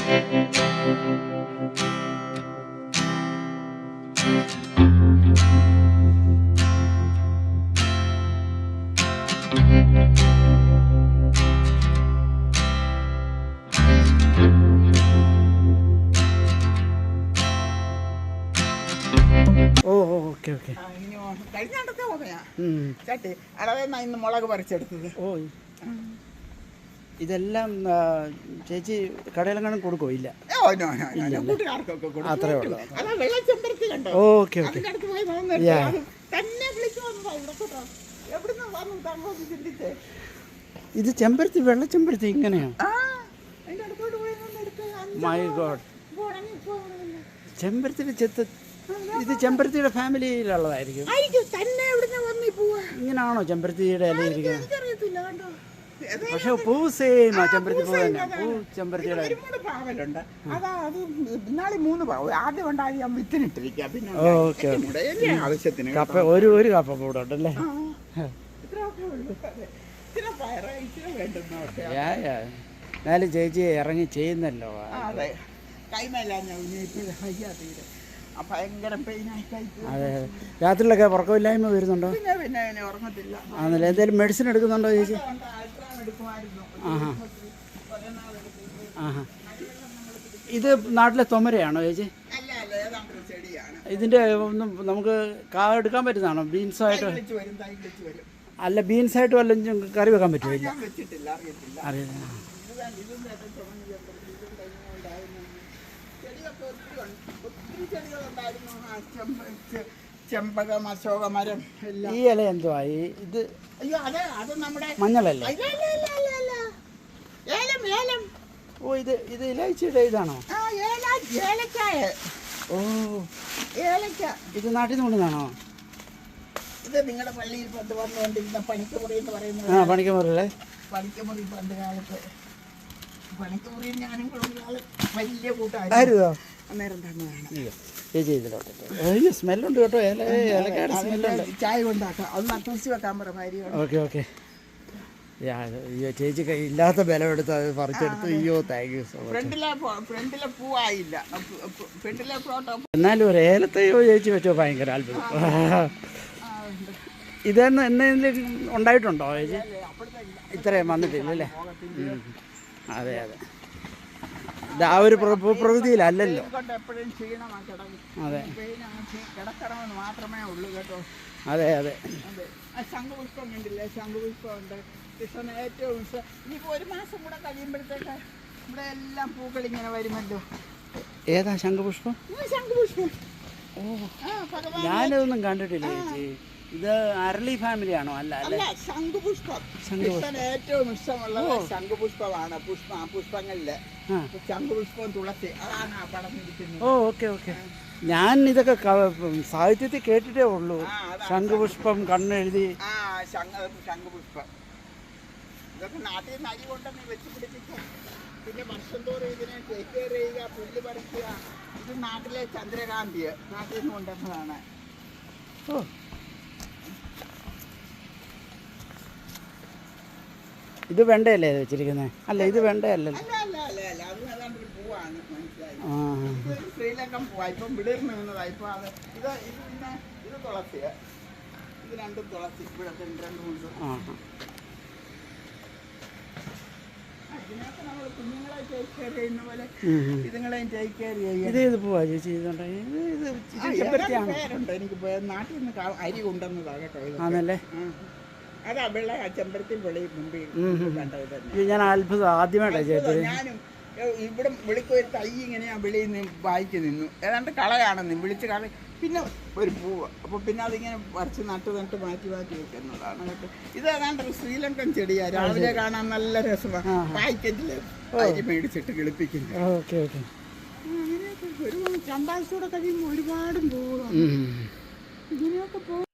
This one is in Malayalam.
Okay okay. കഴിഞ്ഞാണ്ടത്തെ ഓമയാ ചട്ടി. അളവെന്നാ ഇന്ന് മുളക് പറിച്ചെടുത്തത്. ഓ, ഇതെല്ലാം ചേച്ചി കടയിലെങ്ങാനും കൊടുക്കോ? ഇല്ല, കൂട്ടുകാർക്കൊക്കെ കൊടുക്കും. അത്രേ ഉള്ളൂ. അതാ വെള്ളച്ചെമ്പരത്തി കണ്ടോ? Okay okay. തന്നെ വിളിച്ചു വന്നതാ ഇവിടെ കേട്ടോ. എവിടുന്ന് വന്നു താങ്കളൊന്ന് ചിന്തിച്ചേ. ഇത് ചെമ്പരത്തി, വെള്ളച്ചെമ്പരത്തി ഇങ്ങനെയാണ്. അതിന്റെ അടുത്തോട്ട് പോയി മൈ ഗോഡ്. ചെമ്പരത്തിയുടെ ചെത്ത്. ഇത് ചെമ്പരത്തിയുടെ ഫാമിലിയിലുള്ളതായിരിക്കും. ഇങ്ങനാണോ ചെമ്പരത്തിയുടെ ഇല ഇരിക്കുന്നത്? പക്ഷെ പൂ സെയിം ചെമ്പരത്തി പൂ തന്നെ. പൂ ചെമ്പരത്തിയുടെ പാവലുണ്ട്. അതാ അത് ഇന്നാളി 3 പാവ ആദ്യം ഉണ്ടായി ഞാൻ വിത്തിനിട്ടിരിക്കാം. പിന്നെ ഓക്കെ ആവശ്യത്തിന് കപ്പ ഒരു കപ്പ കൂടെ ഉണ്ടല്ലേ? എന്നാലും ചേച്ചി ഇറങ്ങി ചെയ്യുന്നല്ലോ. അതെ, കൈമേലാഞ്ഞ ഭയങ്കര പെയിനായി. അതെ, രാത്രിയിലൊക്കെ ഉറക്കമില്ലായ്മ വരുന്നുണ്ടോ? പിന്നെ ഉറങ്ങത്തില്ല. ആണല്ലേ. എന്തെങ്കിലും മെഡിസിൻ എടുക്കുന്നുണ്ടോ ചേച്ചി? ആഹാ ആഹാ. ഇത് നാട്ടിലെ തൊമരയാണോ ചേച്ചി? ഇതിൻ്റെ ഒന്നും നമുക്ക് എടുക്കാൻ പറ്റുന്നതാണോ? ബീൻസായിട്ട്? അല്ല, ബീൻസായിട്ട് വല്ലതും കറി വെക്കാൻ പറ്റുമോ? ഇല്ല, അറിയില്ല. ചെമ്പകം, അശോകമരം. ഈ ഇല എന്തുവാ ഇത്? അയ്യോ, അത് നമ്മുടെ മഞ്ഞളല്ലേ? ഏലം ഏലം. ഓ, ഇത് ഇലച്ചിയുടെ ഇതാണോ? ഏലക്കായ. ഓ, ഏലക്ക. ഇത് നാട്ടിൽ നിന്ന് കൊണ്ടുവന്നാണോ? ഇത് നിങ്ങളുടെ പള്ളിയിൽ പണ്ട് വന്നുകൊണ്ടിരുന്ന പണിക്കമുറി എന്ന് പറയുന്നത്. പണിക്കമുറിയല്ലേ? പണിക്കമുറി പണ്ട് കാലത്ത്. പണിക്കമുറിയിൽ ഞാനും വലിയ കൂട്ടായിരുന്നു. അന്നേരം തന്നെയാണ്. ചേച്ചി ഇതിലോട്ട്. അയ്യോ, സ്മെല്ലുണ്ട് കേട്ടോ. ഏലക്കായുടെ സ്മെല്ലുണ്ട്. ചായ കൊണ്ടാക്കാം. അത് നട്ടുവെച്ച് വെക്കാൻ പറ ഭാര്യ. Okay okay. അയ്യോ, ചേച്ചി ഇല്ലാത്ത ബലം എടുത്ത് അത് പറിച്ചെടുത്ത്. അയ്യോ, താങ്ക് യു സോ മച്ച്. ഫ്രണ്ടിലെ പൂവായില്ല. ഫ്രണ്ടിലെ ഫോട്ടോ. എന്നാലും ഒരു ഏലത്തയ്യോ ചേച്ചി വെച്ചോ, ഭയങ്കര അത്ഭുതം. ഇതെന്ന് എന്തെങ്കിലും ഉണ്ടായിട്ടുണ്ടോ ചേച്ചി? ഇത്രയും വന്നിട്ടില്ലല്ലേ? അതെ അതെ. ഇത് ആ ഒരു പ്രകൃതിയിലല്ലല്ലോ. അതെ കിടക്കണമെന്ന് മാത്രമേ ഉള്ളൂ കേട്ടോ. അതെ അതെ. ശംഖുപുഷ്പം കണ്ടില്ലേ? ശംഖുപുഷ്പം ഉണ്ട്. കൃഷ്ണന് ഏറ്റവും ഇഷ്ടം. ഇനിയിപ്പോൾ 1 മാസം കൂടെ കഴിയുമ്പോഴത്തേക്ക് ഇവിടെ എല്ലാം പൂക്കൾ ഇങ്ങനെ വരുമല്ലോ. ഏതാ ശംഖുപുഷ്പം? ശംഖുപുഷ്പം. ഓ, ഞാനതൊന്നും കണ്ടിട്ടില്ല ചേച്ചി. ഇത് അരളി ഫാമിലിയാണോ? അല്ല അല്ലേ, ശംഖുപുഷ്പം. കൃഷ്ണന് ഏറ്റവും ഇഷ്ടമുള്ളത് ശംഖുപുഷ്പമാണ്. പുഷ്പങ്ങളില് ശംഖുപുഷ്പം, തുളസി, അതാണ് ആ പടർന്നിരിക്കുന്നത്. ഓ, ഓക്കെ ഓക്കെ. ഞാൻ ഇതൊക്കെ സാഹിത്യത്തിൽ കേട്ടിട്ടേ ഉള്ളൂ. ശംഖുപുഷ്പം കണ്ണെഴുതി. ശംഖുപുഷ്പം ഇതൊക്കെ നാട്ടിൽ നിന്ന് അരി കൊണ്ടുവന്ന് വെച്ച് പിടിപ്പിക്കുക. പിന്നെ വർഷം തോറും ഇതിനെ ടേക്ക് കെയർ ചെയ്യുക, പുല്ല് പറിക്കുക. ഇത് നാട്ടിലെ ചന്ദ്രകാന്തി നാട്ടിൽ നിന്ന് കൊണ്ടുവന്നതാണ്. ഓ, ഇത് വെണ്ടയല്ലേ വെച്ചിരിക്കുന്നത്? അല്ല, ഇത് വെണ്ടയല്ലല്ലോ. പൂവാണ്, മനസ്സിലായി. ശ്രീലങ്കൻ പൂവാ. ഇപ്പം വിടർന്ന് നിന്നതാ. ഇപ്പൊ അത് ഇത് തുളസി. ഇത് 2 തുളസി. ഇവിടെ 2 മുഴുവൻ. ഇതിനൊക്കെ നമ്മൾ കുഞ്ഞുങ്ങളെ ടേക്ക് കെയർ ചെയ്യുന്ന പോലെ ഇതുങ്ങളെയും ടേക്ക് കെയർ ചെയ്യുക. ഇതേത് പോവാ ചേച്ചി? പേരുണ്ട്. എനിക്ക് നാട്ടിൽ നിന്ന് അരി കൊണ്ടുവന്നതാ കേട്ടോ. ആണല്ലേ? അതാ വെള്ള ചെമ്പരത്തി വെളി മുമ്പിൽ കണ്ടത് തന്നെ. ഞാൻ അത്ഭുതം ആദ്യമായിട്ടാണ് ചേച്ചി. ഞാനും ഇവിടെ വിളിക്കൊരു തൈ ഇങ്ങനെ ഞാൻ വെളിയിൽ നിന്ന് വായിച്ചു നിന്നു. ഏതാണ്ട് കളയാണെന്ന് വിളിച്ച് കള. പിന്നെ ഒരു പൂവ്. അപ്പോൾ പിന്നെ അതിങ്ങനെ പറിച്ച് നട്ട് മാറ്റി വെക്കുന്നതാണ് കേട്ടോ. ഇത് ഏതാണ്ട് ഒരു ശ്രീലങ്കൻ ചെടിയാണ്. രാവിലെ കാണാൻ നല്ല രസമാണ്. പാക്കറ്റിൽ അരി മേടിച്ചിട്ട് കിളിപ്പിക്കുന്നു. Okay okay. അങ്ങനെയൊക്കെ ഒരു 2 ആഴ്ച കൂടെ കഴിയുമ്പോൾ ഒരുപാടും പോകും. ഇങ്ങനെയൊക്കെ പോകും.